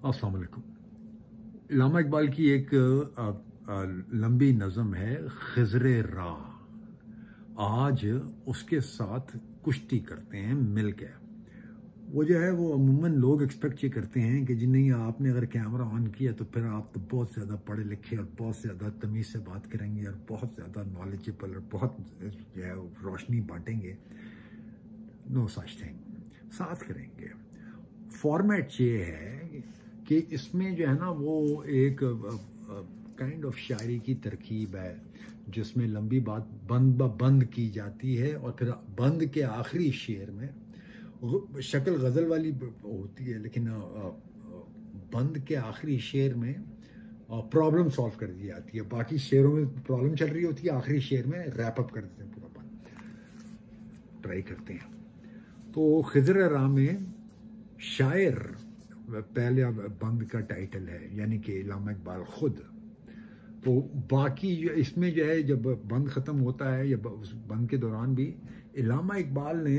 अस्सलाम वालेकुम। इल्लामा इकबाल की एक लंबी नज़म है खिज़रे राह। आज उसके साथ कुश्ती करते हैं मिल के। वो जो है वो अमूमन लोग एक्सपेक्ट ये करते हैं कि जी नहीं, आपने अगर कैमरा ऑन किया तो फिर आप तो बहुत ज़्यादा पढ़े लिखे और बहुत ज़्यादा तमीज़ से बात करेंगे और बहुत ज़्यादा नॉलेजेबल और बहुत जो है रोशनी बांटेंगे। No such thing. साथ करेंगे। फॉर्मेट ये है कि इसमें जो है ना वो एक काइंड ऑफ शायरी की तरकीब है जिसमें लंबी बात बंद ब बंद की जाती है और फिर बंद के आखिरी शेर में शक्ल गज़ल वाली होती है, लेकिन बंद के आखिरी शेर में प्रॉब्लम सॉल्व कर दी जाती है। बाकी शेरों में प्रॉब्लम चल रही होती है, आखिरी शेर में रैप अप कर देते हैं, पूरा बंद ट्राई करते हैं। तो खिज़र राह में शायर पहले बंद का टाइटल है, यानी कि इल्लामा इकबाल खुद। तो बाकी इसमें जो है जब बंद ख़त्म होता है या उस बंद के दौरान भी इल्लामा इकबाल ने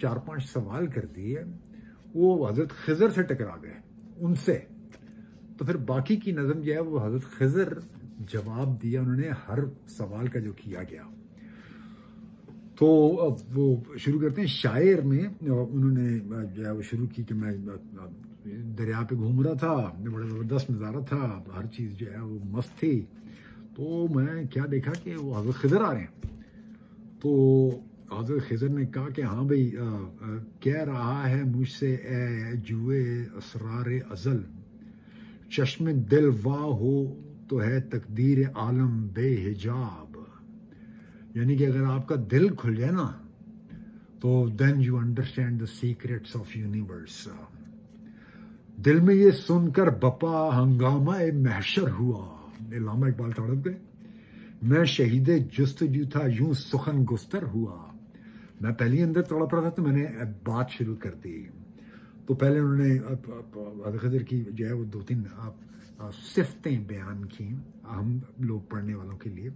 4-5 सवाल कर दिए, वो हज़रत खिज़र से टकरा गए उनसे। तो फिर बाकी की नज़म जो है वो हज़रत खिज़र जवाब दिया उन्होंने हर सवाल का जो किया गया। तो अब वो शुरू करते हैं। शायर में उन्होंने जो है वो शुरू की कि मैं दरिया पे घूम रहा था, बड़ा ज़बरदस्त नज़ारा था, हर चीज़ जो है वो मस्त थी। तो मैं क्या देखा कि वो हज़रत खिज़र आ रहे हैं। तो हज़रत खिज़र ने कहा कि हाँ भाई, कह रहा है मुझसे ए जुए असरार अज़ल, चश्मे दिल वाह हो तो है तकदीर आलम बेहिजाब। यानी कि अगर आपका दिल खुल जाए ना तो then you understand the secrets of universe. दिल में ये सुनकर बपा हंगामा महशर हुआ। इल्लामा इकबाल तड़प गए। मैं शहीदे जुस्तजू था यूं सुखन गुस्तर हुआ। मैं पहले ही अंदर तड़प रहा था तो मैंने बात शुरू कर दी। तो पहले उन्होंने हज़रत खिज़र की जो है वो 2-3 सिफ़तें बयान की हम लोग पढ़ने वालों के लिए।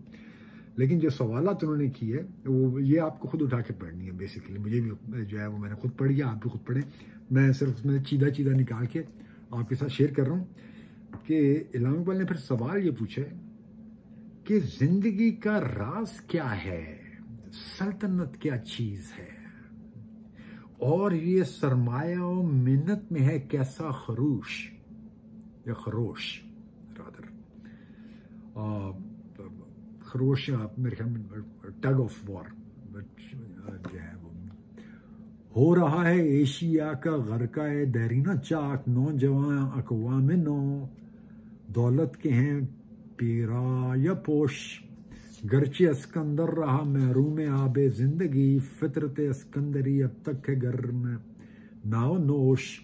लेकिन जो सवालात उन्होंने किए वो ये आपको खुद उठा के पढ़नी है बेसिकली। मुझे भी जो है वो मैंने खुद पढ़ी है, आप भी खुद पढ़ें। मैं सिर्फ उसमें चीदा चीदा निकाल के आपके साथ शेयर कर रहा हूँ कि इल्लामा इकबाल ने फिर सवाल ये पूछा कि जिंदगी का राज क्या है, सल्तनत क्या चीज है, और ये सरमाया और मिन्नत में है कैसा खरूश या खरोश रादर। खरोश मेरे ख्याल में टग ऑफ वॉर जो है वो हो रहा है एशिया का गरका देरीना चाक। नौजवान अकवाम नौ दौलत के हैं पीरा या पोश। गर्चे अस्कंदर रहा महरूम आबे जिंदगी, फितरत अस्कंदरी अब तक है घर में नाव नोश।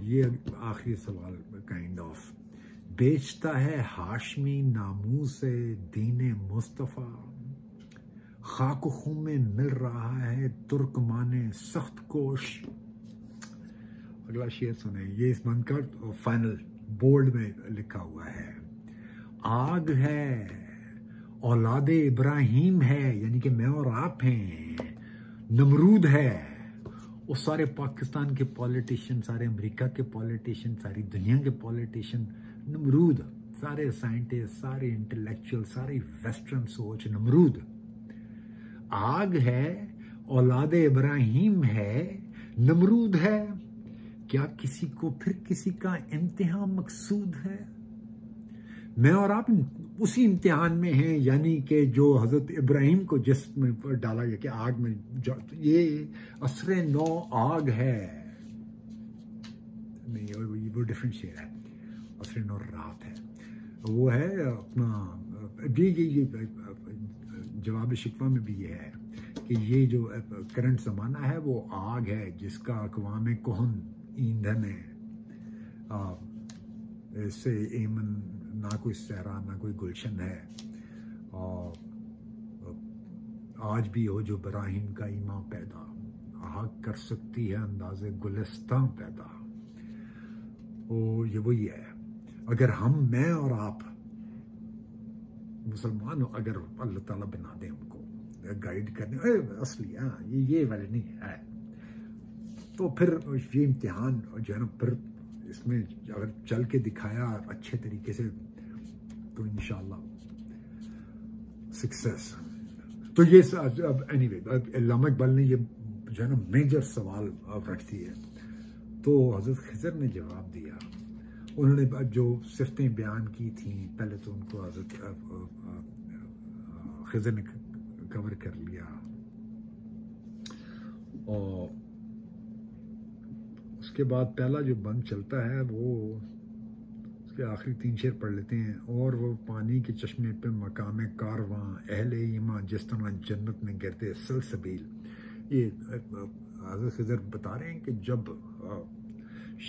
ये आखिरी सवाल काइंड ऑफ। बेचता है हाशमी नामू से दीने मुस्तफ़ा, खाक खून में मिल रहा है तुर्कमाने सख्त कोश। अगला शेर सुने, ये इस बंद का फाइनल बोल्ड में लिखा हुआ है। आग है औलादे इब्राहिम है, यानी कि मैं और आप हैं। नमरूद है, वो सारे पाकिस्तान के पॉलिटिशियन, सारे अमेरिका के पॉलिटिशियन, सारी दुनिया के पॉलिटिशियन नमरूद, सारे साइंटिस्ट, सारे इंटेलेक्चुअल, सारी वेस्टर्न सोच नमरूद। आग है औलादे इब्राहिम है, नमरूद है। क्या किसी को फिर किसी का इम्तिहान मकसूद है? मैं और आप उसी इम्तिहान में हैं, यानी कि जो हजरत इब्राहिम को जिसमें डाला गया कि आग में, ये असरे नौ आग है। नहीं, वो डिफरेंट शेर है। असरे नौ रात है, वो है अपना। ये जवाब शिकवा में भी ये है कि ये जो करंट ज़माना है वो आग है जिसका अक़वाम कोहन ईंधन है। इससे एमन ना कोई सहरा ना कोई गुलशन है। और आज भी हो जो इब्राहिम का ईमान पैदा, आग कर सकती है अंदाज़े गुलिस्तान पैदा। वो ये वही है। अगर हम, मैं और आप मुसलमान हो, अगर अल्लाह ताला बना दे हमको गाइड करने, असली ये वाले नहीं है, तो फिर ये इम्तिहान जो है ना फिर इसमें अगर चल के दिखाया अच्छे तरीके से तो इंशाल्लाह सक्सेस। तो ये एनीवे अल्लामा इकबाल ने ये जो है ना मेजर सवाल रख दिए, तो हज़रत खिज़र ने जवाब दिया। उन्होंने जो सिफ़तें बयान की थी पहले तो उनको हज़रत खिज़र ने कवर कर लिया, और उसके बाद पहला जो बंद चलता है वो उसके आखिरी 3 शेर पढ़ लेते हैं। और वो पानी के चश्मे पे मकाम कारवां अहले ईमान जिस तरह जन्नत में गिरते सलसबील। ये हज़रत खिज़र बता रहे हैं कि जब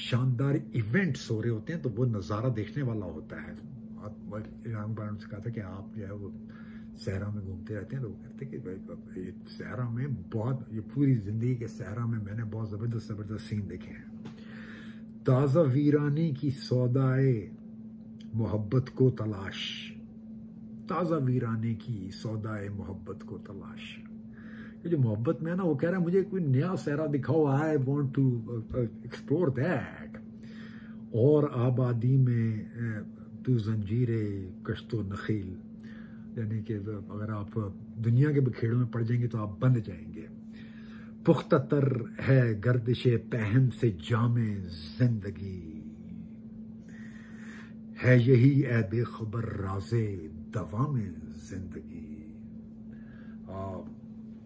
शानदार इवेंट्स हो रहे होते हैं तो वो नज़ारा देखने वाला होता है। इमाम इकबाल से कहा था कि आप जो है वो सहरा में घूमते रहते हैं, तो वो कहते कि भाई ये सहरा में बहुत, ये पूरी ज़िंदगी के सहरा में मैंने बहुत ज़बरदस्त ज़बरदस्त सीन देखे हैं। ताज़ा वीरानी की सौदाए मोहब्बत को तलाश, ताज़ा वीरानी की सौदाए मोहब्बत को तलाश। ये जो मोहब्बत में है ना, वो कह रहा है मुझे कोई नया सहरा दिखाओ, I want to explore that. और आबादी में तू जंजीरे कश्तो नखील, यानी कि अगर आप दुनिया के बखेड़ों में पड़ जाएंगे तो आप बंध जाएंगे। पुख्ता तर है गर्दिशे पहन से जामे जिंदगी, है यही ए बेखबर राजे दवा में जिंदगी।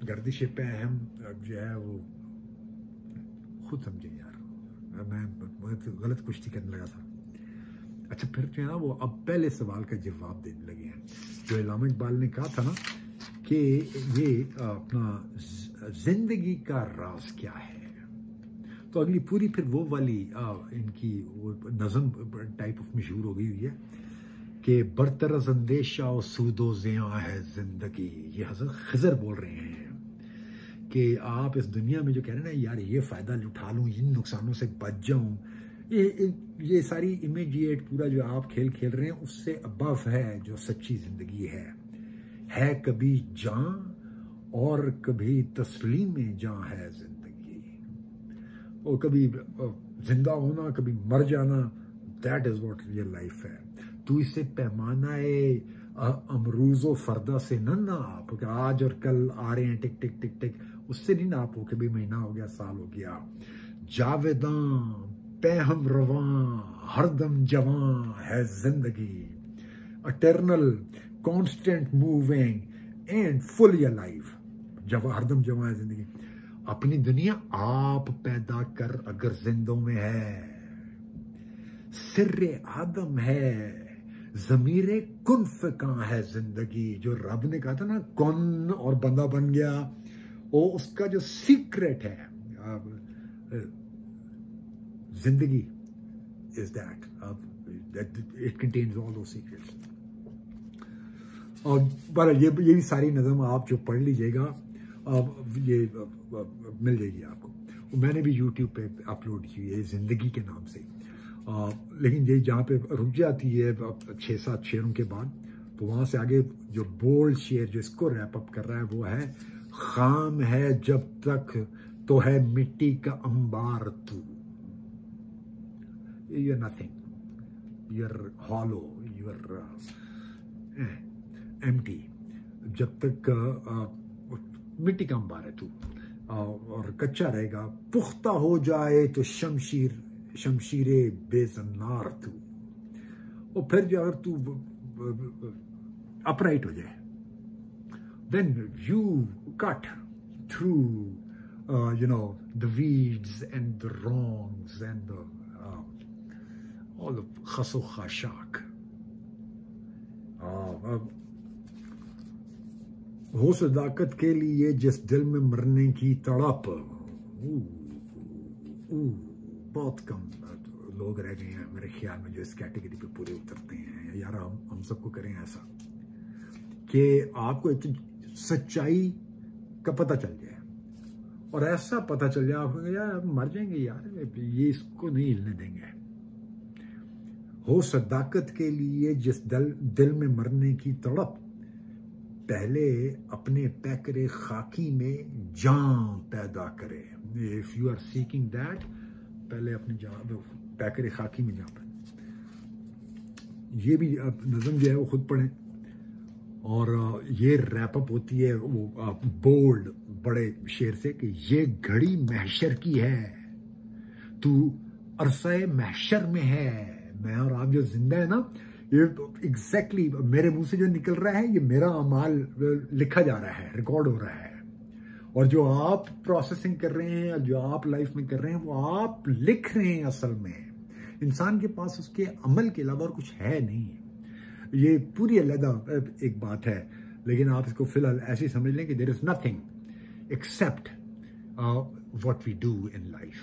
गर्दिशे पहन जो है वो खुद समझे यार, मैं तो गलत कुश्ती करने लगा था। अच्छा, फिर जो है ना वो अब पहले सवाल का जवाब देने लगे हैं। जो अल्लामा इकबाल ने कहा था ना कि ये अपना जिंदगी का राज क्या है, तो अगली पूरी फिर वो वाली इनकी वो नज़म टाइप ऑफ मशहूर हो गई हुई है कि बरतरज अंदेशा और सूदो ज़िया है जिंदगी। ये हज़रत खिज़र बोल रहे हैं कि आप इस दुनिया में जो कह रहे हैं ना यार ये फ़ायदा उठा लूँ, इन नुकसानों से बच जाऊँ, ये सारी इमीडिएट पूरा जो आप खेल खेल रहे हैं उससे अबव है जो सच्ची ज़िंदगी है कभी जान और कभी तस्लीम जान है ज़िंदगी। और कभी जिंदा होना, कभी मर जाना, that is what real life है। तू इसे पैमाना अमरूज़ो फरदा से न नाप, आज और कल आ रहे हैं टिक टिक टिक टिक, उससे नहीं नापो कभी महीना हो गया, साल हो गया। जावेदां पैहम रवां हरदम जवां है जिंदगी, eternal constant moving and fully alive. जब हरदम जवां है जिंदगी। अपनी दुनिया आप पैदा कर अगर जिंदों में है, सिर्रे आदम है, ज़मीरे कुन्फ कहाँ है जिंदगी। जो रब ने कहा था ना कौन और बंदा बन गया, वो उसका जो सीक्रेट है जिंदगी is that it contains all दो सीक्रेट्स। और बहरहाल ये भी सारी नज़म आप जो पढ़ लीजिएगा, अब ये मिल जाएगी आपको। मैंने भी YouTube पे अपलोड की है ज़िंदगी के नाम से, लेकिन ये जहाँ पे रुक जाती है 6-7 शेरों के बाद, तो वहाँ से आगे जो बोल्ड शेर जो इसको रैप अप कर रहा है वो है, खाम है जब तक तो है मिट्टी का अंबार तू, you are nothing, you are hollow, you are empty. जब तक मिट्टी का अंबार है तू और कच्चा रहेगा, पुख्ता हो जाए तो शमशीरे बेजन्नार तू। और फिर जो अगर तू अपराइट हो जाए, then you cut through the weeds and the wrongs and the all the khasoo khashak. हो सदाकत के लिए जिस दिल में मरने की तड़प, बहुत कम लोग रह गए हैं मेरे ख्याल में जो इस कैटेगरी पे पूरे उतरते हैं। यार हम सबको करें ऐसा कि आपको एक सच्चाई का पता चल जाए, और ऐसा पता चल जाए आपको यार मर जाएंगे यार, ये इसको नहीं हिलने देंगे। हो सदाकत के लिए जिस दिल में मरने की तड़प, पहले अपने पैकरे खाकी में जान पैदा करे। If you are seeking that, पहले अपनी जान पैकर खाकी में जहाँ पर ये भी नज़म जो है वो खुद पढ़ें। और ये रैप अप होती है वो बोल्ड बड़े शेर से कि ये घड़ी महशर की है, तू अरसाए महशर में है। मैं और आप जो जिंदा है ना, ये एग्जैक्टली मेरे मुंह से जो निकल रहा है ये मेरा अमाल लिखा जा रहा है, रिकॉर्ड हो रहा है। और जो आप प्रोसेसिंग कर रहे हैं, जो आप लाइफ में कर रहे हैं, वो आप लिख रहे हैं। असल में इंसान के पास उसके अमल के अलावा और कुछ है नहीं। ये पूरी अलग एक बात है, लेकिन आप इसको फिलहाल ऐसे समझ लें कि there is nothing except what we do in life.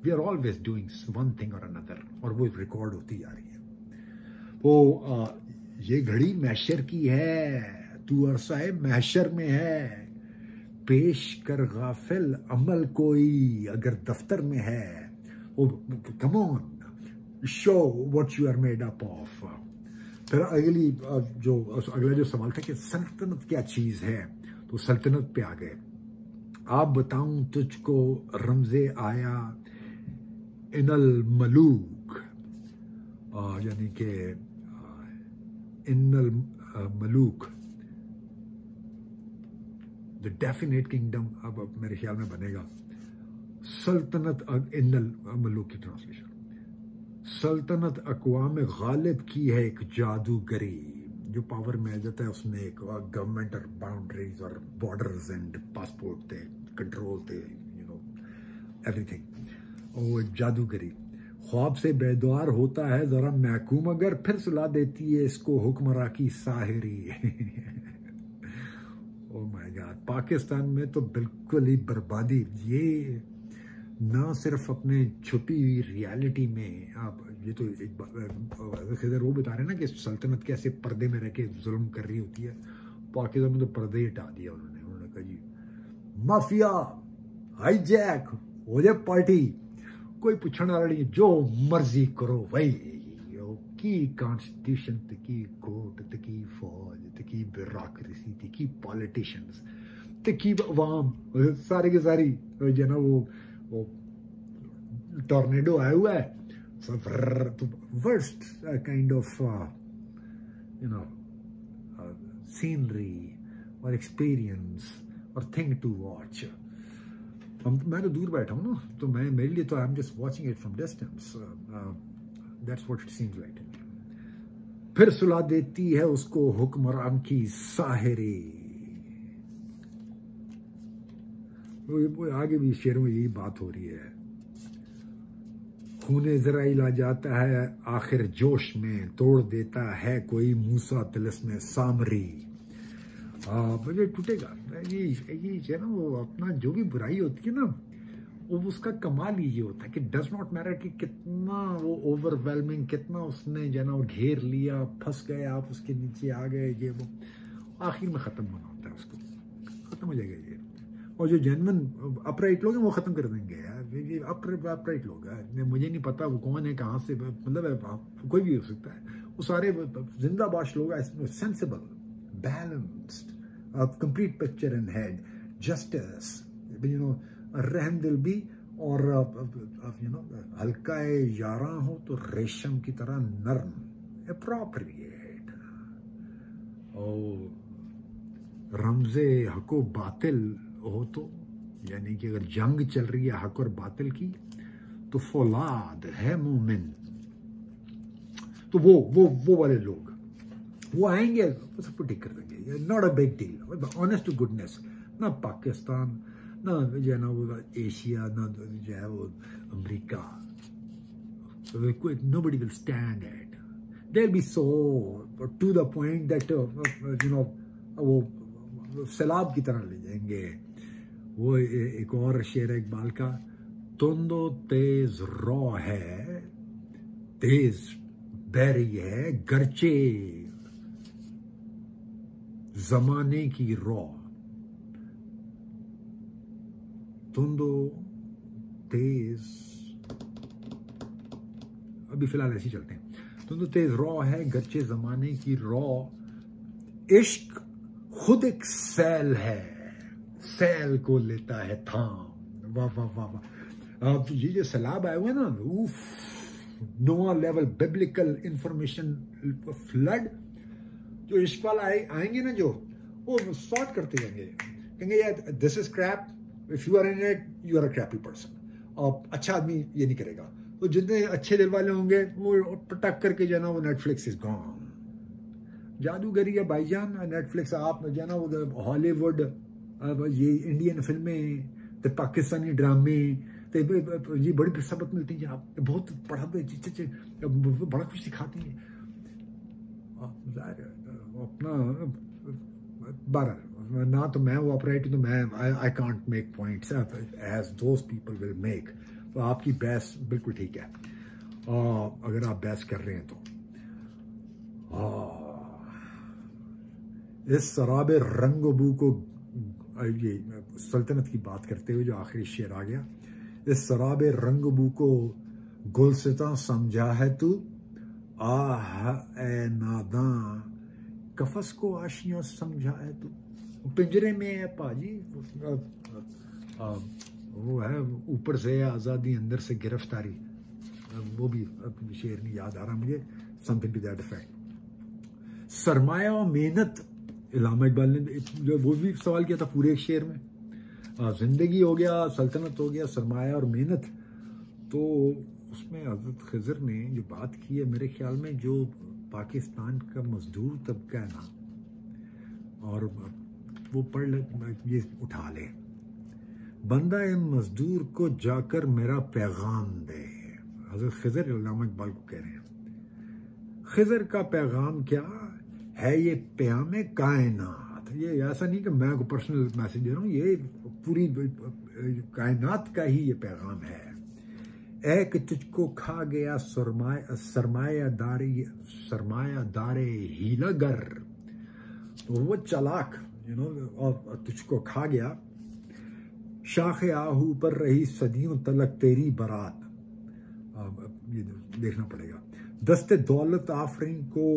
We are always doing one thing और अनदर, और वो रिकॉर्ड होती जा रही है। वो ये घड़ी महशर की है, तू अरसाए महशर में है, पेश कर गाफिल अमल कोई अगर दफ्तर में है। Come on, show what you are made up of. फिर अगला जो सवाल था कि सल्तनत क्या चीज है, तो सल्तनत पे आ गए। आप बताऊं तुझको रमजे आया इनल मलूक, यानी कि इनल मलूक द डेफिनेट किंगडम, अब मेरे ख्याल में बनेगा सल्तनत इनल मलूक की ट्रांसलेशन। सल्तनत अक़वाम गालिब की है एक जादूगरी। जो पावर में आ जाता है उसमें एक गवर्नमेंट और बाउंड्रीज और बॉर्डर्स एंड पासपोर्ट थे, कंट्रोल थे, एवरीथिंग। और जादूगरी ख्वाब से बेदार होता है जरा महकूम, अगर फिर सुला देती है इसको हुक्मरां की साहिरी। ओह माय गॉड, पाकिस्तान में तो बिल्कुल ही बर्बादी। ये ना सिर्फ अपने छुपी हुई रियलिटी में, आप ये तो एक खिदर वो बता रहे हैं ना कि सल्तनत कैसे पर्दे में रह के जुल्म कर रही होती है। पाकिस्तान में तो पर्दे ही हटा दिया उन्होंने कहा जी माफिया हाईजैक हो जाए पार्टी, कोई पूछने वाला नहीं, जो मर्जी करो भाई। की कॉन्स्टिट्यूशन तकी कोर्ट तकी फौज तकी ब्यूरोक्रेसी तकी पॉलिटिशियंस तकी अवाम, सारे के सारी जो ना वो टॉर्नेडो आया हुआ है। वर्स्ट काइंड ऑफ सीनरी और एक्सपीरियंस और थिंग टू वॉच। मैं तो दूर बैठा हूँ ना, तो मैं मेरे लिए तो I am just watching it from distance. That's what it seems like. फिर सुला देती है उसको हुक्मरान की साहिरी। वो आगे भी शेरों में यही बात हो रही है। खूने इज़राइल आ जाता है आखिर जोश में, तोड़ देता है कोई मूसा तिलिस्म सामरी। मुझे टूटेगा ये ना, वो अपना जो भी बुराई होती है ना, वो उसका कमाल ही ये होता है कि डज नॉट मैटर कि कितना वो ओवरवेलमिंग, कितना उसने जो ना वो घेर लिया, फंस गए आप उसके नीचे आ गए, ये वो आखिर में खत्म होना होता है, उसको खत्म हो जाएगा ये। और जो जेन्युइन अपराइट लोग हैं वो खत्म कर देंगे यार। ये अपराइट लोग हैं, मुझे नहीं पता वो कौन है, कहाँ से, मतलब कोई भी हो सकता है। वो सारे जिंदाबाश लोग sensible, balanced, complete picture in head, justice, रहम दिल भी, और हल्का यारा हो तो रेशम की तरह नरम, अप्रोप्रिएट। और रमजे हको बातिल हो तो, यानी कि अगर जंग चल रही है हक और बातिल की, तो फौलाद है मोमिन। तो वो वाले लोग वो आएंगे, सबको ठीक कर देंगे। Not a big deal, honest to goodness. ना पाकिस्तान, ना जो है ना वो एशिया, ना जो है वो America, nobody will stand it. They'll be so to the point that वो सैलाब की तरह ले जाएंगे। वो एक और शेर इकबाल का, तुंदो तेज रौ है, तेज बैरी है, गर्चे जमाने की रौ। तुंदो तेज, अभी फिलहाल ऐसे ही चलते हैं। तुंदो तेज रौ है, गर्चे जमाने की रौ, इश्क खुद एक सैल है, सैल को लेता है थाम। वाह वाह वाह वाह। अब ये जो सैलाब आए हुए ना, नोआ लेवल बिब्लिकल इंफॉर्मेशन फ्लड, जो इश्क वाला आएंगे ना, जो वो सॉर्ट करते जाएंगे, कहेंगे यार this is crap, if you are in it you are a crappy person. और अच्छा आदमी ये नहीं करेगा। तो जितने अच्छे दिल वाले होंगे वो पटक करके जो है ना वो नेटफ्लिक्स इज गॉन। जादूगरी है भाईजान, नेटफ्लिक्स आप जो है ना वो हॉलीवुड, ये इंडियन फिल्में, तो पाकिस्तानी ड्रामे, तो ये बड़ी सबक मिलती है आप, बहुत पढ़ा बड़ा कुछ सिखाती है अपना। बहरहाल ना तो मैं वो ऑपरेटर, तो मैं I can't make points as those people will make. तो आपकी बहस बिल्कुल ठीक है, अगर आप बहस कर रहे हैं तो। इस शराब रंगबू को, ये सल्तनत की बात करते हुए जो आखिरी शेर आ गया, इस शराब रंगबू को गुलसिता समझा है तू, आह ए नादां कफस को आशियां समझा है तू। पिंजरे में है पाजी, वो है ऊपर से आज़ादी अंदर से गिरफ्तारी, वो भी शेर नहीं याद आ रहा मुझे, समथिंग टू दैट इफेक्ट। सरमाया और मेहनत, इलामा इकबाल ने वो भी सवाल किया था पूरे एक शेर में। जिंदगी हो गया, सल्तनत हो गया, सरमाया और मेहनत। तो उसमें हज़रत खिज़र ने जो बात की है, मेरे ख्याल में जो पाकिस्तान का मजदूर तबका है ना, और वो पढ़ ले, ये उठा ले, बंदा इन मजदूर को जाकर मेरा पैगाम दे। हज़रत खिज़र इलामा इकबाल को कह रहे हैं। खिज़र का पैगाम क्या है? ये प्यामे कायनात। ये ऐसा नहीं कि मैं को पर्सनल मैसेज दे रहा हूँ, ये पूरी कायनात का ही ये पैगाम है। ऐ कि तुझको खा गया सरमायादारे हीलागर, तो वो चालाक और तुझको खा गया। शाखे आहू पर रही सदियों तलक तेरी बारात, ये देखना पड़ेगा। दस्ते दौलत आफरीन को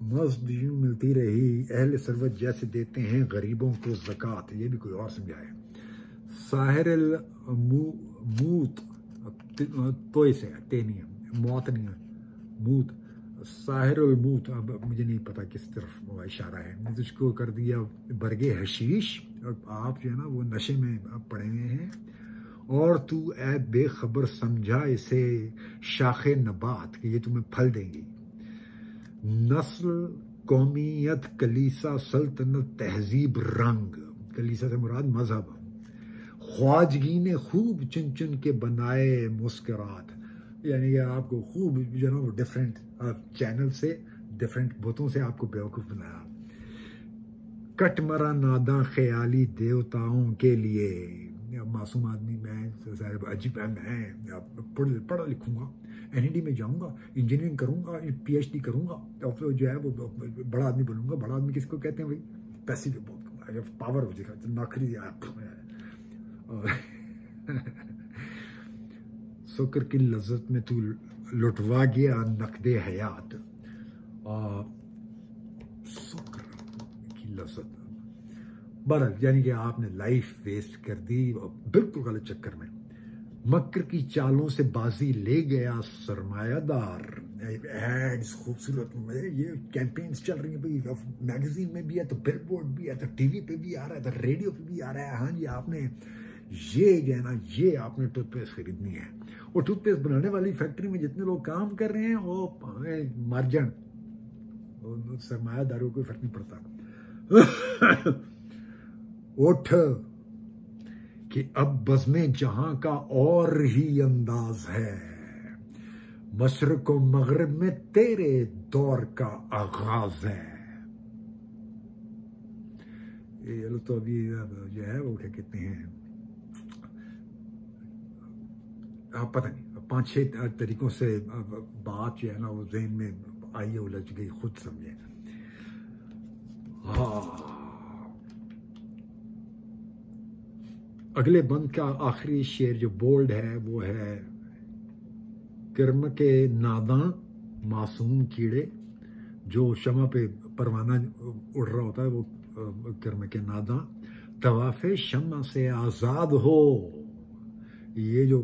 मज़्द यूं मिलती रही, अहले सरवत जैसे देते हैं गरीबों को ज़कात। ये भी कोई और समझाए। साहिर मूत, तोय से ते नहीं है, मौत नहीं है, मूत, साहिरुल मूत, अब मुझे नहीं पता किस तरफ इशारा है। तुझको कर दिया बरगे हशीश, आप जो है ना वो नशे में पड़े हुए हैं, और तू ऐ बेखबर समझा इसे शाखे नबात, कि ये तुम्हें फल देंगी। नस्ल, कौमियत, कलीसा, सल्तनत, तहजीब, रंग, कलीसा से मुराद मजहब। ख्वाजगी ने खूब चुन चुन के बनाए मुस्करात, यानी कि आपको खूब जो ना डिफरेंट चैनल से, डिफरेंट बुतों से आपको बेवकूफ़ बनाया। कट मरा नादा ख्याली देवताओं के लिए, मासूम आदमी मैं, अजीब मैं पढ़ा लिखूंगा, एनईडी में जाऊंगा, इंजीनियरिंग करूंगा, पीएचडी करूंगा, और जो है वो बड़ा आदमी बनूंगा। बड़ा आदमी किसको कहते हैं भाई? पैसे भी बहुत कमाएगा, पावर हो जाएगा, नौकरी शुक्र की लज्जत में तू लुटवा गया नकदे हयात। शुक्र की लज्जत, बरस यानी कि आपने लाइफ वेस्ट कर दी बिल्कुल गलत चक्कर में। मक्र की चालों से बाजी ले गया सरमायादार। एड्स खूबसूरत, ये कैंपेन्स चल रही हैं भाई, मैगजीन में भी है, तो बिलबोर्ड भी है, तो टीवी पे भी आ रहा है, तो रेडियो पे भी आ रहा है। हाँ जी, आपने ये जो है ना, ये आपने टूथपेस्ट खरीदनी है। और टूथपेस्ट बनाने वाली फैक्ट्री में जितने लोग काम कर रहे हैं वो मार्जिन, सरमायादारों को फर्क नहीं पड़ता। उठ कि अब बज़्मे जहां का और ही अंदाज है, मशरक़ व मग़रिब में तेरे दौर का आगाज है। ये तो अभी जो है वो क्या कहते हैं, पता नहीं, 5-6 तरीकों से बात जो है ना वो ज़हन में आई, उलझ गई, खुद समझे। अगले बंद का आखिरी शेर जो बोल्ड है वो है, कर्म के नादां मासूम कीड़े, जो शमा पे परवाना उड़ रहा होता है वो कर्म के नादां, तवाफ़े शम्मा से आज़ाद हो। ये जो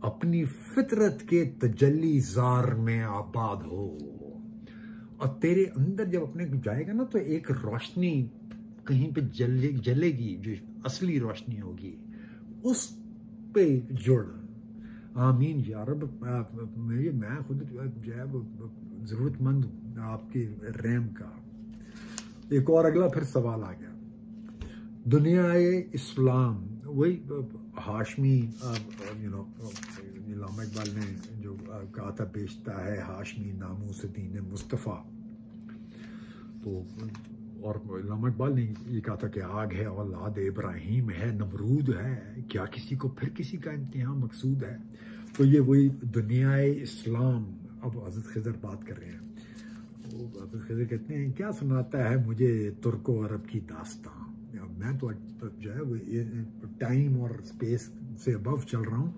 अपनी फितरत के तजल्ली ज़ार में आबाद हो, और तेरे अंदर जब अपने जाएगा ना तो एक रोशनी कहीं पे जलेगी जो असली रोशनी होगी, उस पे जुड़। आमीन या रब। मैं खुद जो है वो ज़रूरतमंद हूँ आपके रहम का। एक और अगला फिर सवाल आ गया, दुनियाए इस्लाम, वही हाशमी, अल्लामा इकबाल ने जो कहा था, बेचता है हाशमी नामूस दीन मुस्तफ़ा। तो और अल्लामा इकबाल ने ये कहा था कि आग है, औलाद इब्राहीम है, नमरूद है, क्या किसी को फिर किसी का इम्तिहान मकसूद है। तो ये वही दुनियाए इस्लाम। अब हज़रत खिज़र बात कर रहे हैं, तो हज़रत खिज़र कहते हैं, क्या सुनाता है मुझे तुर्को अरब की दास्तां। मैं तो जो है वो टाइम और स्पेस से अबव चल रहा हूँ।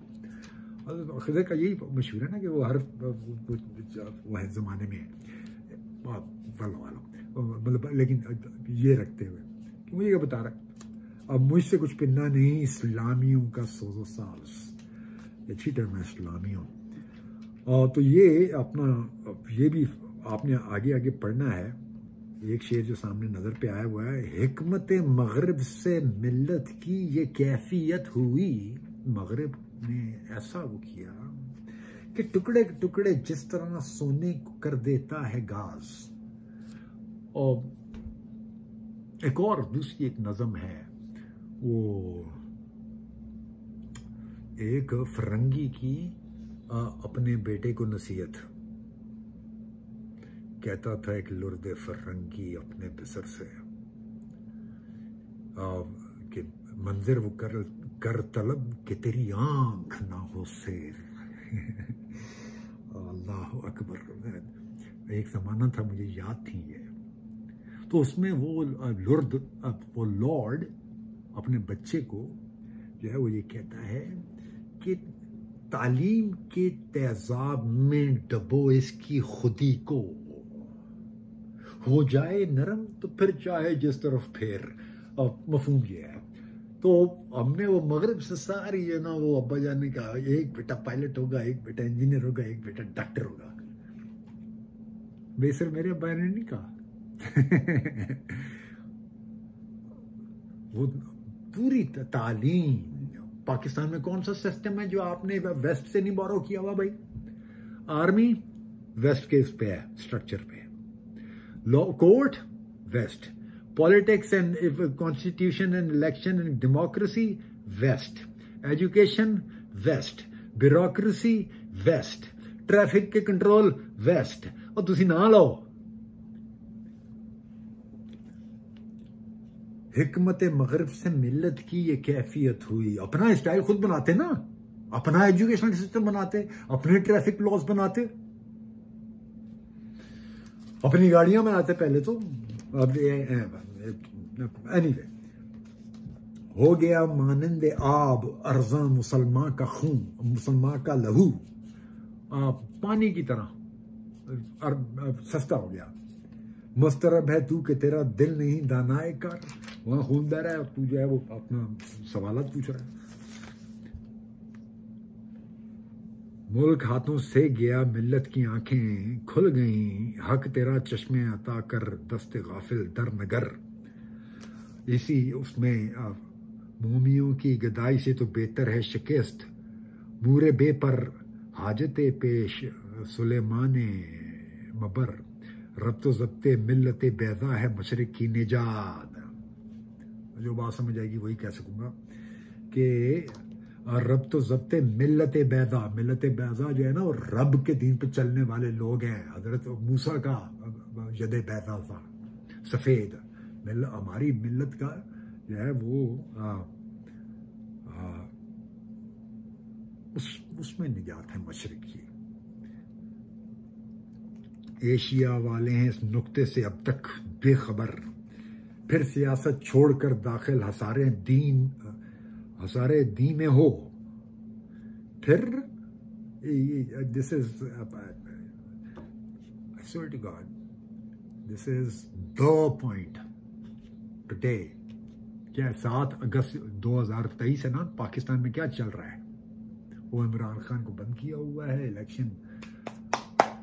खिज़र का यही मशहूर है ना कि वो हर वो है ज़माने में मतलब, लेकिन ये रखते हुए कि मुझे क्या बता रहा है, अब मुझसे कुछ पिन्ना नहीं इस्लामियों का सोजो साल्स, अच्छी टर्म है इस्लामियों। तो ये अपना ये भी आपने आगे आगे पढ़ना है। एक शेर जो सामने नज़र पे आया हुआ है, हिकमत मगरिब से मिल्लत की ये कैफियत हुई। मगरिब ने ऐसा वो किया कि टुकड़े टुकड़े जिस तरह सोने को कर देता है गाज। और एक और दूसरी एक नज़म है, वो एक फरंगी की अपने बेटे को नसीहत। कहता था एक लुर्दे फरंगी अपने पिसर से कि मंजिर वो कर तलब कि तेरी आंख ना हो शेर। अल्लाह अकबर। एक ज़माना था, मुझे याद थी ये। तो उसमें वो लॉर्ड अपने बच्चे को जो है वो ये कहता है कि तालीम के तेजाब में डबो इसकी खुदी को, हो जाए नरम तो फिर चाहे जिस तरफ फेर। मफहूम ये है। तो हमने वो मगरिब से सारी है ना वो अब्बा जान ने कहा, एक बेटा पायलट होगा, एक बेटा इंजीनियर होगा, एक बेटा डॉक्टर होगा। बेसर मेरे अब्बा ने नहीं कहा। वो पूरी तालीम। पाकिस्तान में कौन सा सिस्टम है जो आपने वेस्ट से नहीं बोरो किया हुआ भाई? आर्मी वेस्ट के इस पे है, स्ट्रक्चर पे। Law court waste, politics and constitution and election and democracy waste, education waste, bureaucracy waste, traffic के कंट्रोल वेस्ट। और तुसी ना लो हिकमत मगरिब से मिल्लत की ये कैफियत हुई। अपना स्टाइल खुद बनाते ना, अपना एजुकेशनल सिस्टम बनाते, अपने ट्रैफिक लॉज बनाते, अपनी गाड़ियां बनाते पहले तो। अब एनीवे, हो गया मानंद आब अर्जा मुसलमान का खून, मुसलमान का लहू पानी की तरह सस्ता हो गया। मुस्तरब है तू कि तेरा दिल नहीं दानाए कर। वहां खून बह रहा है, तू जो है वो अपना सवालात पूछ रहा है। मुल्क हाथों से गया, मिल्लत की आंखें खुल गईं, हक तेरा चश्मे अता कर, दस्ते गाफिल दर नगर। इसी उसमें मोमियों की गदाई से तो बेहतर है शिकस्त, मूरे बे पर हाजते पेश सुलेमाने मबर, रब तो जब्ते मिल्लते बैजा है मशरिक की निजात। जो बात समझ आएगी वही कह सकूंगा कि रब तो जब्ते मिल्लते बैजा, मिल्लते बैजा जो है ना वो रब के दीन पे चलने वाले लोग हैं। हजरत मूसा का यदे बैजा था सफेद, हमारी मिल्लत का जो है वो उसमें निजात है मशरिक की। एशिया वाले हैं इस नुक्ते से अब तक बेखबर, फिर सियासत छोड़कर दाखिल हसारे दीन में हो। फिर this is I swear to God, this is the point today. क्या 7 अगस्त 2023 है ना, पाकिस्तान में क्या चल रहा है, वो इमरान खान को बंद किया हुआ है, इलेक्शन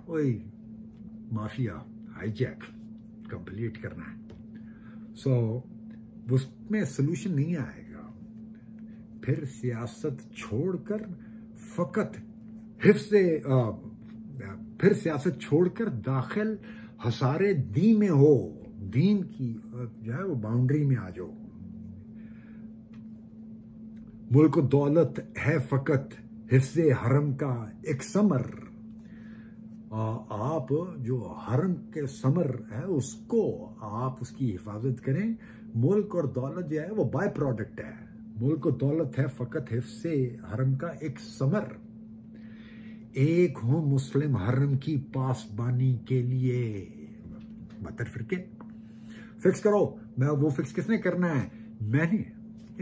वही माफिया हाईजैक कंप्लीट करना है। सो उसमें सोल्यूशन नहीं आएगा। फिर सियासत छोड़कर फकत हिफ्ज़े फिर सियासत छोड़कर दाखिल हसारे दीन में हो, दीन की जो है वो बाउंड्री में आ जाओ। मुल्क दौलत है फकत हिफ्ज़े हरम का एक समर। आप जो हरम के समर है उसको आप उसकी हिफाजत करें। मुल्क और दौलत जो है वो बाय प्रोडक्ट है। मुल्क और दौलत है फकत हिफ्ज़े हरम का एक समर। एक हो मुस्लिम हरम की पासबानी के लिए। बहत्तर फिरके फिक्स करो। मैं वो फिक्स किसने करना है? मैंने।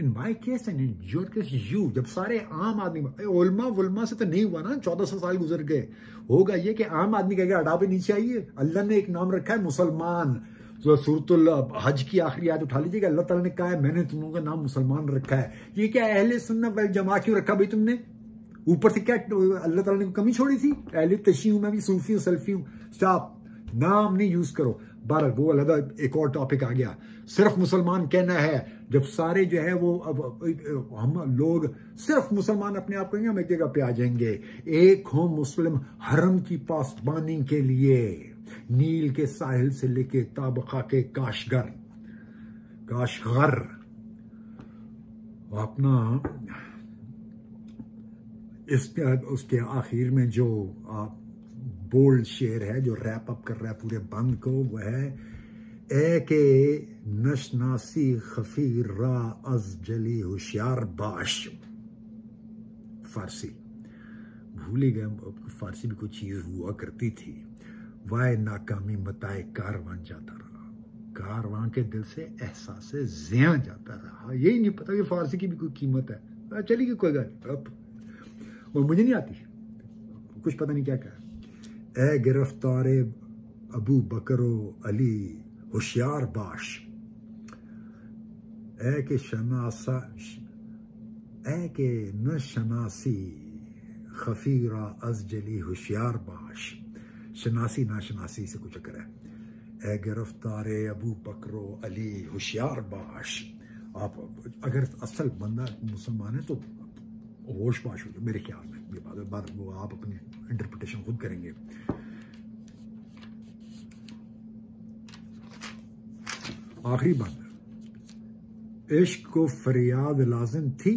In my case and in your case you. जब सारे आम आदमी, उलमा वुलमा से तो नहीं हुआ ना, 1400 साल गुजर गए। होगा ये कि आम आदमी कहेगा अड़ा पे नीचे आइए। अल्लाह ने एक नाम रखा है मुसलमान। जो सूरतुल हज की आखिरी आयत उठा लीजिएगा, अल्लाह ताला ने कहा है मैंने तुम लोगों का नाम मुसलमान रखा है। ये क्या अहले सुन्नत वल जमा क्यों रखा भाई तुमने? ऊपर से क्या अल्लाह ताला ने कमी छोड़ी थी? अहले तशी हूं, मैं भी सूफी हूं, सल्फी हूं। स्टॉप, नाम नहीं यूज करो। बहरहाल वो अलग एक और टॉपिक आ गया। सिर्फ मुसलमान कहना है। जब सारे जो है वो अब हम लोग सिर्फ मुसलमान अपने आप कहेंगे, हम एक जगह पे आ जाएंगे। एक हो मुस्लिम हरम की पासबानी के लिए। नील के साहिल से लेके ताबका के काशगर अपना उसके आखिर में जो बोल्ड शेर है जो रैप अप कर रहा है पूरे बंद को, वो है ए के नशनासी खफीर रा अज जली होशियार बाश। फारसी भूल ही गए, फारसी भी कुछ चीज हुआ करती थी। वाय नाकामी बताए कारवां जाता रहा, कारवां के दिल से एहसास ज़िया जाता रहा। यही नहीं पता कि फारसी की भी कोई कीमत है। चलिए कोई बात, और मुझे नहीं आती, कुछ पता नहीं क्या कहा। ए गिरफ्तारे अबू बकरो अली होशियार बाश। ए के न शनासी खफीरा अजजली होशियार बाश। शनासी ना शनासी से कुछ कर है। ए गिरफ्तारे अबू बकरो अली होशियार बाश। आप अगर असल बंदा मुसलमान है तो होश पाश हो जाए मेरे ख्याल में। ये बात वो आप अपनी इंटरप्रिटेशन खुद करेंगे। आखिरी बात, इश्क को फरियाद लाजिम थी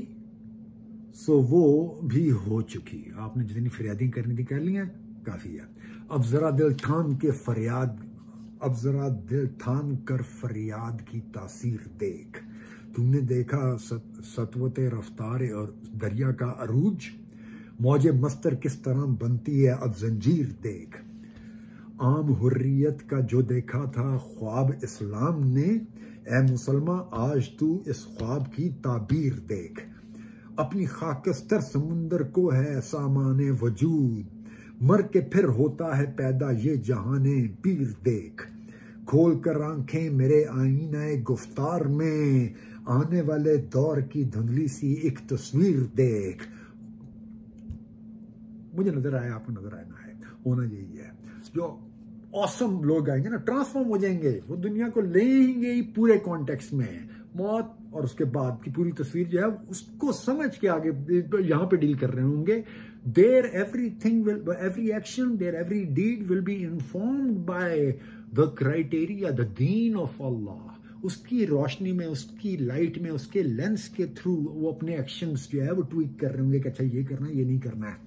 सो वो भी हो चुकी। आपने जितनी फरियादी करनी थी कर ली हैं, काफी है। अब जरा दिल थाम कर फरियाद की तासीर देख। तुमने देखा सतवते रफ्तारे और दरिया का अरूज। मौजे मस्तर किस तरह बनती है अब जंजीर देख। आम हुर्रियत का जो देखा था ख्वाब इस्लाम ने, ए मुसलमान आज तू इस ख्वाब की ताबीर देख। अपनी खाकस्तर समुंदर को है सामाने वजूद, मर के फिर होता है पैदा ये जहाने पीर देख। खोल कर आंखें मेरे आईना गुफ्तार में, आने वाले दौर की धुंधली सी एक तस्वीर देख। मुझे नजर आया, आपको नजर आया ना है, होना यही है। जो ऑसम लोग आएंगे ना, ट्रांसफॉर्म हो जाएंगे, वो दुनिया को लेंगे ही पूरे कॉन्टेक्स्ट में। मौत और उसके बाद की पूरी तस्वीर जो है उसको समझ के आगे यहां पे डील कर रहे होंगे। There everything will, every action, there every deed will be informed by the criteria, the दीन ऑफ अल्लाह। उसकी रोशनी में, उसकी लाइट में, उसके लेंस के थ्रू वो अपने एक्शंस जो है वो ट्वीक कर रहे होंगे कि अच्छा ये करना है, ये नहीं करना है।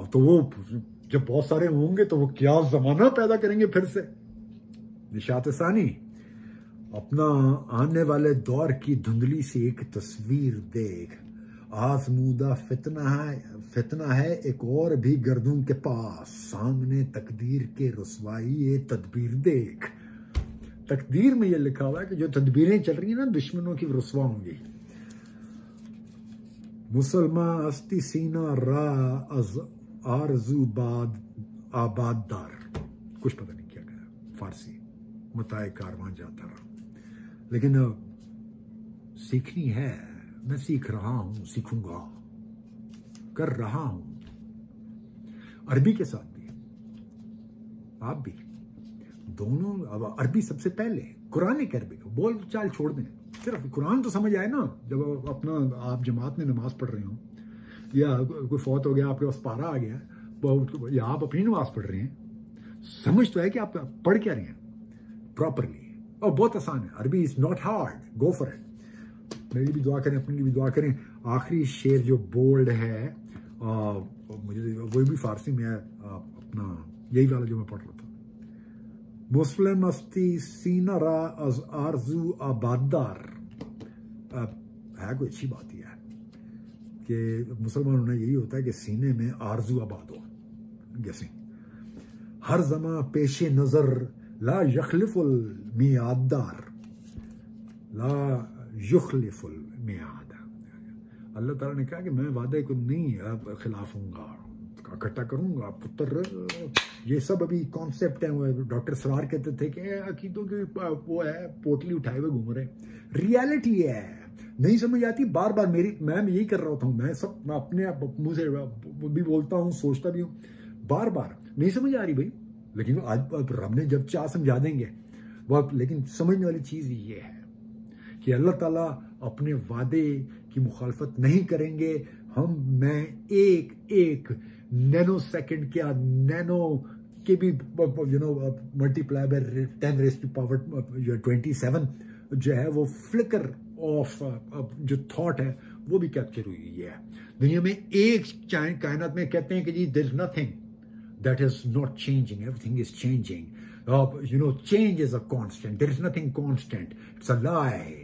तो वो जब बहुत सारे होंगे तो वो क्या जमाना पैदा करेंगे फिर से। निशात सानी, अपना आने वाले दौर की धुंधली सी एक तस्वीर देख। आजमूदा फितना है एक और भी गर्दों के पास, सामने तकदीर के रुसवाई ये तदबीर देख। तकदीर में ये लिखा हुआ है कि जो तदबीरें चल रही है ना दुश्मनों की, रुसवा होंगी। मुसलमान अस्ती सीना रा अज आरजूबाद आबाददार, कुछ पता नहीं क्या कहा। फारसी, मताए कारवां जाता रहा। लेकिन सीखनी है, मैं सीख रहा हूं, सीखूंगा, कर रहा हूं। अरबी के साथ भी, आप भी, दोनों। अब अरबी सबसे पहले, कुरान की अरबी, बोल चाल छोड़ दें, सिर्फ कुरान तो समझ आए ना। जब अपना आप जमात में नमाज पढ़ रहे हो, या कोई फौत हो गया, आपके पास पारा आ गया, या आप अपनी नमाज पढ़ रहे हैं, समझ तो है कि आप पढ़ क्या रहे हैं प्रॉपरली। और बहुत आसान है अरबी, is not hard, go for it. मेरी भी दुआ करें, अपनी भी दुआ करें। आखिरी शेर जो बोल्ड है, मुझे वो भी फारसी में है, अपना यही वाला जो मैं पढ़ रहा था, मुस्लिम मस्ती सीना रा अज आरजू आबादार। है कोई अच्छी बात ही है कि मुसलमानों ने यही होता है कि सीने में आरजू आबाद हो, जैसे हर जमा पेशे नजर ला यखलिफुल मियादार, ला युखलिफुल मियाद। अल्लाह ताला ने कहा कि मैं वादे को नहीं खिलाफ हूँगा, इकट्ठा करूँगा पुत्र। ये सब अभी कॉन्सेप्ट है। डॉक्टर सरार कहते थे कि अकीदों की वो है, पोटली उठाए हुए घूम रहे। रियलिटी है, नहीं समझ आती बार बार। मैं यही कर रहा होता हूँ, मैं अपने मुंह से भी बोलता हूँ, सोचता भी हूँ, बार बार नहीं समझ आ रही भाई। लेकिन आज रब ने जब चाह समझा देंगे वो। लेकिन समझने वाली चीज ये है कि अल्लाह ताला अपने वादे की मुखालफत नहीं करेंगे। मैं एक नैनो सेकंड, क्या नैनो के भी multiply by 10 raise to power 27 जो है वो फ्लिकर ऑफ जो थॉट है वो भी कैप्चर हुई है। दुनिया में एक कायनात में कहते हैं कि जी there is nothing that is not changing, everything is changing. Change is a constant, there is nothing constant, it's a lie.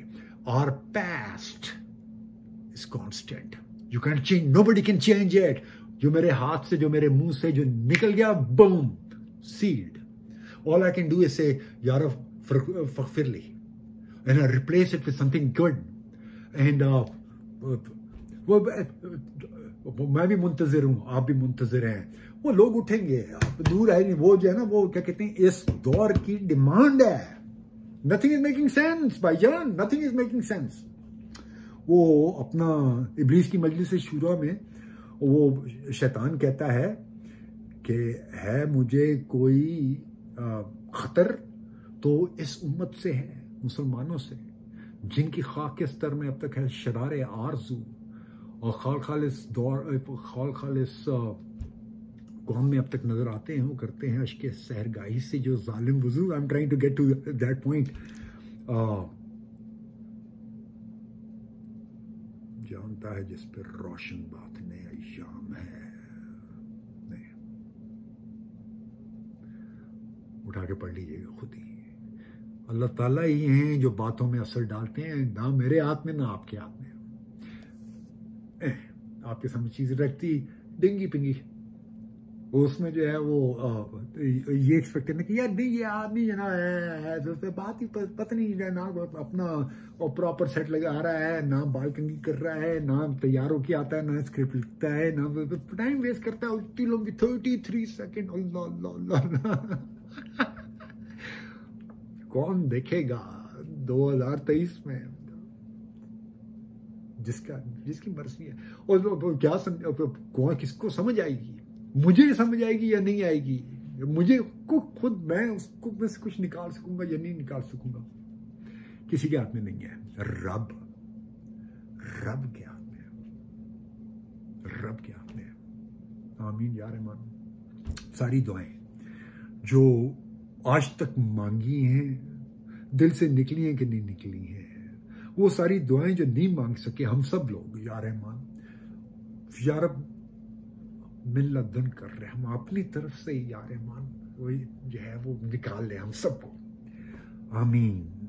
Our past is constant, you can't change, nobody can change it. जो मेरे हाथ से, जो मेरे मुंह से जो निकल गया, boom, sealed. All I can do is say Ya Rab faghfirli, and I replace it with something good. And मैं भी मुंतजिर हूं, आप भी मुंतजिर हैं। वो लोग उठेंगे, आप दूर आए नहीं। वो जो है ना, वो क्या कहते हैं, इस दौर की डिमांड है। नथिंग इज मेकिंग सेंस भाईजान, नथिंग इज मेकिंग सेंस। वो अपना इब्लीस की मजलिस शुरा में वो शैतान कहता है कि है मुझे कोई खतर तो इस उम्मत से है, मुसलमानों से, जिनकी खाक के स्तर में अब तक है शरारे आरजू और खालिस कौम में अब तक नजर आते हैं। वो करते हैं अश्के सहरगाही से जो जालिम वजू। I am trying to get to that point. जानता है जिस पर रोशन बात ने अय्याम है। नहीं, उठा के पढ़ लीजिएगा खुद ही। अल्लाह ताला ही हैं जो बातों में असर डालते हैं, ना मेरे हाथ में ना आपके हाथ में। आपके सामने चीज रखती डिंगी पिंगी, उसमें जो है वो ये एक्सपेक्ट करने की यार नहीं, ये आदमी जो ना है तो बात ही पता नहीं है ना, अपना और प्रॉपर सेट लगा रहा है, ना बाल कंगी कर रहा है, ना तैयार होके आता है, ना स्क्रिप्ट लिखता है, ना टाइम वेस्ट करता है। उतनी लंबी 33 सेकेंड, अल्लाह कौन देखेगा 2023 में? जिसकी मर्जी है। और क्या कौन किसको समझ आएगी? मुझे समझ आएगी या नहीं आएगी? मुझे को खुद मैं उसको बस कुछ निकाल सकूंगा या नहीं निकाल सकूंगा, किसी के हाथ में नहीं है। रब के हाथ में, रब के हाथ में। आमीन या रहमान। सारी दुआएं जो आज तक मांगी हैं, दिल से निकली हैं कि नहीं निकली हैं, वो सारी दुआएं जो नहीं मांग सके हम सब लोग, या रहमान या रब मिल्लतन कर रहे हम अपनी तरफ से, या रहमान वही जो है वो निकाल ले हम सबको। आमीन।